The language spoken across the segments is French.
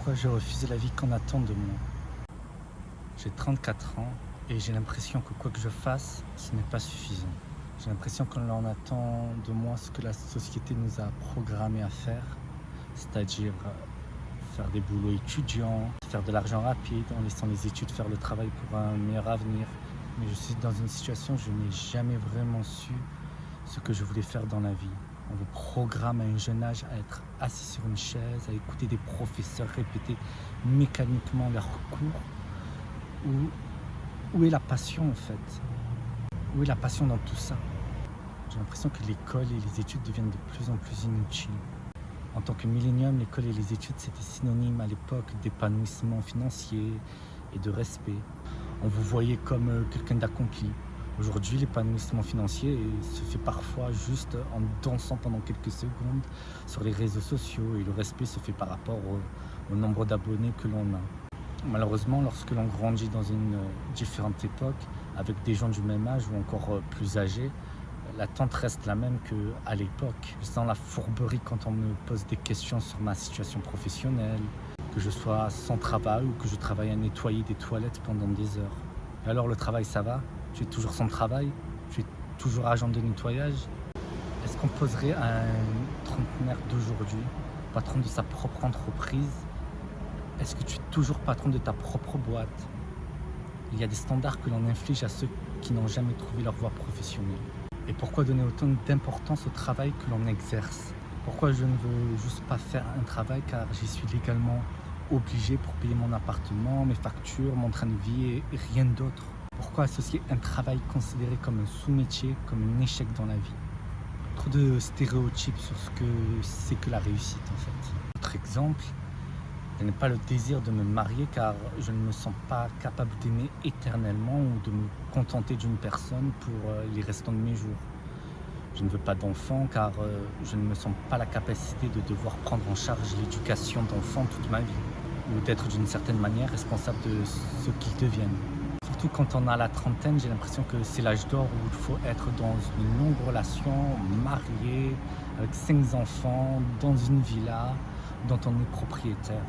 Pourquoi je refuse la vie qu'on attend de moi? J'ai 34 ans et j'ai l'impression que quoi que je fasse, ce n'est pas suffisant. J'ai l'impression qu'on en attend de moi ce que la société nous a programmé à faire, c'est-à-dire faire des boulots étudiants, faire de l'argent rapide en laissant les études faire le travail pour un meilleur avenir. Mais je suis dans une situation où je n'ai jamais vraiment su ce que je voulais faire dans la vie. On vous programme à un jeune âge à être assis sur une chaise, à écouter des professeurs répéter mécaniquement leurs cours. Où est la passion en fait? Où est la passion dans tout ça? J'ai l'impression que l'école et les études deviennent de plus en plus inutiles. En tant que millénium, l'école et les études c'était synonyme à l'époque d'épanouissement financier et de respect. On vous voyait comme quelqu'un d'accompli. Aujourd'hui, l'épanouissement financier se fait parfois juste en dansant pendant quelques secondes sur les réseaux sociaux et le respect se fait par rapport au nombre d'abonnés que l'on a. Malheureusement, lorsque l'on grandit dans une différente époque, avec des gens du même âge ou encore plus âgés, l'attente reste la même qu'à l'époque. Je sens la fourberie quand on me pose des questions sur ma situation professionnelle, que je sois sans travail ou que je travaille à nettoyer des toilettes pendant des heures. Et alors le travail, ça va? Tu es toujours sans travail? Tu es toujours agent de nettoyage? Est-ce qu'on poserait à un trentenaire d'aujourd'hui, patron de sa propre entreprise, est-ce que tu es toujours patron de ta propre boîte? Il y a des standards que l'on inflige à ceux qui n'ont jamais trouvé leur voie professionnelle. Et pourquoi donner autant d'importance au travail que l'on exerce? Pourquoi je ne veux juste pas faire un travail car j'y suis légalement obligé pour payer mon appartement, mes factures, mon train de vie et rien d'autre? Pourquoi associer un travail considéré comme un sous-métier, comme un échec dans la vie? Trop de stéréotypes sur ce que c'est que la réussite en fait. Autre exemple, je n'ai pas le désir de me marier car je ne me sens pas capable d'aimer éternellement ou de me contenter d'une personne pour les restants de mes jours. Je ne veux pas d'enfants car je ne me sens pas la capacité de devoir prendre en charge l'éducation d'enfants toute ma vie ou d'être d'une certaine manière responsable de ce qu'ils deviennent. Surtout quand on a la trentaine, j'ai l'impression que c'est l'âge d'or où il faut être dans une longue relation, marié, avec 5 enfants, dans une villa, dont on est propriétaire.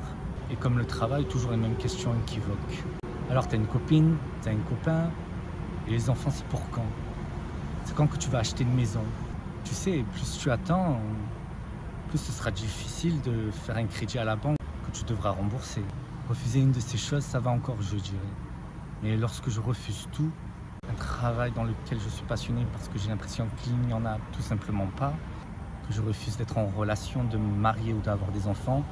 Et comme le travail, toujours les mêmes questions équivoques. Alors t'as une copine, t'as un copain, et les enfants c'est pour quand? C'est quand que tu vas acheter une maison? Tu sais, plus tu attends, plus ce sera difficile de faire un crédit à la banque que tu devras rembourser. Refuser une de ces choses, ça va encore, je dirais. Mais lorsque je refuse tout, un travail dans lequel je suis passionné parce que j'ai l'impression qu'il n'y en a tout simplement pas, que je refuse d'être en relation, de me marier ou d'avoir des enfants,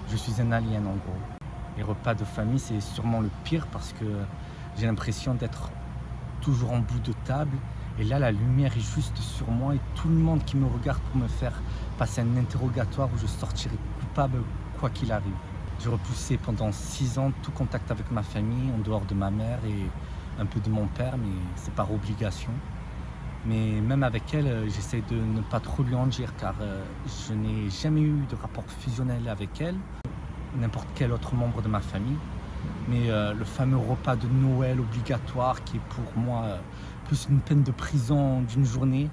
je suis un alien en gros. Les repas de famille, c'est sûrement le pire parce que j'ai l'impression d'être toujours en bout de table et là la lumière est juste sur moi et tout le monde qui me regarde pour me faire passer un interrogatoire où je sortirai coupable quoi qu'il arrive. J'ai repoussé pendant 6 ans tout contact avec ma famille en dehors de ma mère et un peu de mon père, mais c'est par obligation. Mais même avec elle, j'essaie de ne pas trop lui en dire car je n'ai jamais eu de rapport fusionnel avec elle, n'importe quel autre membre de ma famille. Mais le fameux repas de Noël obligatoire qui est pour moi plus une peine de prison d'une journée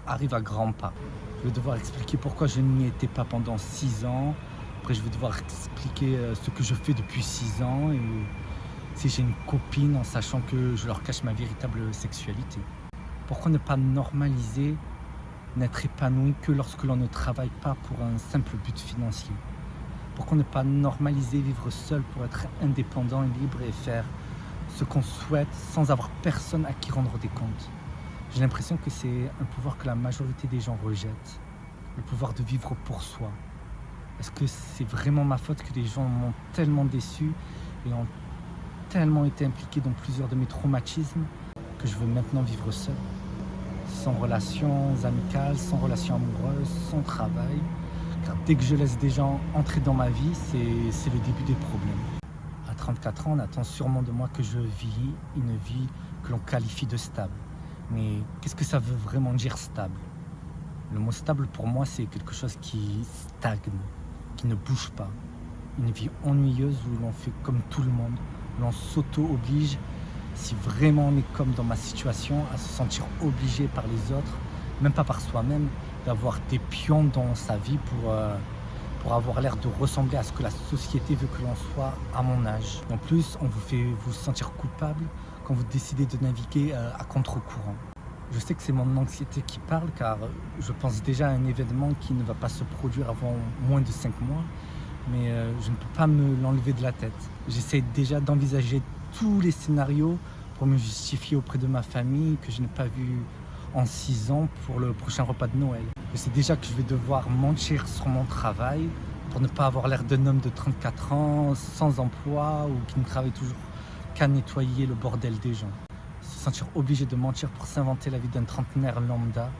arrive à grands pas. Je vais devoir expliquer pourquoi je n'y étais pas pendant 6 ans. Après je vais devoir expliquer ce que je fais depuis 6 ans et si j'ai une copine en sachant que je leur cache ma véritable sexualité. Pourquoi ne pas normaliser n'être épanoui que lorsque l'on ne travaille pas pour un simple but financier? Pourquoi ne pas normaliser vivre seul pour être indépendant et libre et faire ce qu'on souhaite sans avoir personne à qui rendre des comptes? J'ai l'impression que c'est un pouvoir que la majorité des gens rejettent, le pouvoir de vivre pour soi. Est-ce que c'est vraiment ma faute que les gens m'ont tellement déçu et ont tellement été impliqués dans plusieurs de mes traumatismes que je veux maintenant vivre seul, sans relations amicales, sans relations amoureuses, sans travail? Car dès que je laisse des gens entrer dans ma vie, c'est le début des problèmes. À 34 ans, on attend sûrement de moi que je vis une vie que l'on qualifie de stable. Mais qu'est-ce que ça veut vraiment dire stable? Le mot stable pour moi, c'est quelque chose qui stagne, qui ne bouge pas. Une vie ennuyeuse où l'on fait comme tout le monde, où l'on s'auto-oblige, si vraiment on est comme dans ma situation, à se sentir obligé par les autres, même pas par soi-même, d'avoir des pions dans sa vie pour pour avoir l'air de ressembler à ce que la société veut que l'on soit à mon âge. En plus, on vous fait vous sentir coupable quand vous décidez de naviguer à contre-courant. Je sais que c'est mon anxiété qui parle car je pense déjà à un événement qui ne va pas se produire avant moins de 5 mois, mais je ne peux pas me l'enlever de la tête. J'essaie déjà d'envisager tous les scénarios pour me justifier auprès de ma famille que je n'ai pas vu en 6 ans pour le prochain repas de Noël. Je sais déjà que je vais devoir mentir sur mon travail pour ne pas avoir l'air d'un homme de 34 ans, sans emploi ou qui ne travaille toujours qu'à nettoyer le bordel des gens. Se sentir obligé de mentir pour s'inventer la vie d'un trentenaire lambda,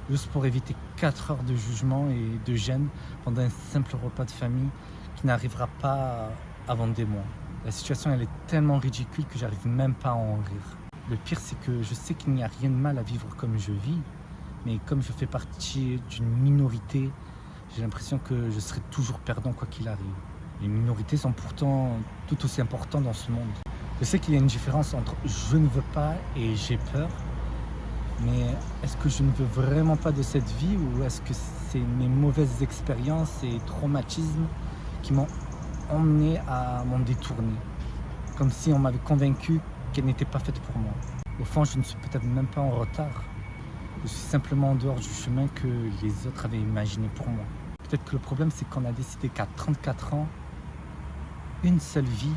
juste pour éviter 4 heures de jugement et de gêne pendant un simple repas de famille qui n'arrivera pas avant des mois. La situation elle est tellement ridicule que j'arrive même pas à en rire. Le pire c'est que je sais qu'il n'y a rien de mal à vivre comme je vis, mais comme je fais partie d'une minorité, j'ai l'impression que je serai toujours perdant quoi qu'il arrive. Les minorités sont pourtant tout aussi importantes dans ce monde. Je sais qu'il y a une différence entre je ne veux pas et j'ai peur, mais est-ce que je ne veux vraiment pas de cette vie ou est-ce que c'est mes mauvaises expériences et traumatismes qui m'ont emmené à m'en détourner, comme si on m'avait convaincu qu'elle n'était pas faite pour moi. Au fond, je ne suis peut-être même pas en retard. Je suis simplement en dehors du chemin que les autres avaient imaginé pour moi. Peut-être que le problème, c'est qu'on a décidé qu'à 34 ans, une seule vie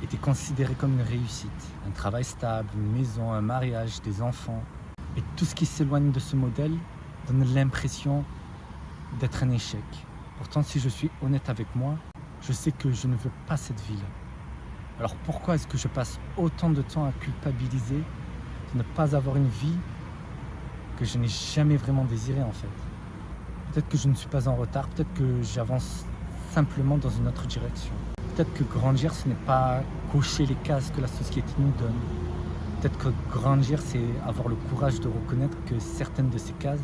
était considérée comme une réussite. Un travail stable, une maison, un mariage, des enfants. Et tout ce qui s'éloigne de ce modèle donne l'impression d'être un échec. Pourtant, si je suis honnête avec moi, je sais que je ne veux pas cette vie-là. Alors pourquoi est-ce que je passe autant de temps à culpabiliser de ne pas avoir une vie que je n'ai jamais vraiment désirée en fait? Peut-être que je ne suis pas en retard, peut-être que j'avance simplement dans une autre direction. Peut-être que grandir, ce n'est pas cocher les cases que la société nous donne. Peut-être que grandir, c'est avoir le courage de reconnaître que certaines de ces cases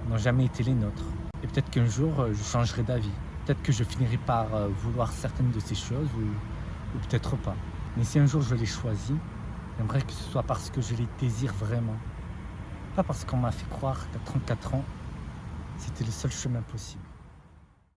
n'ont jamais été les nôtres. Et peut-être qu'un jour, je changerai d'avis. Peut-être que je finirai par vouloir certaines de ces choses ou peut-être pas. Mais si un jour je les choisis, j'aimerais que ce soit parce que je les désire vraiment. Pas parce qu'on m'a fait croire qu'à 34 ans, c'était le seul chemin possible.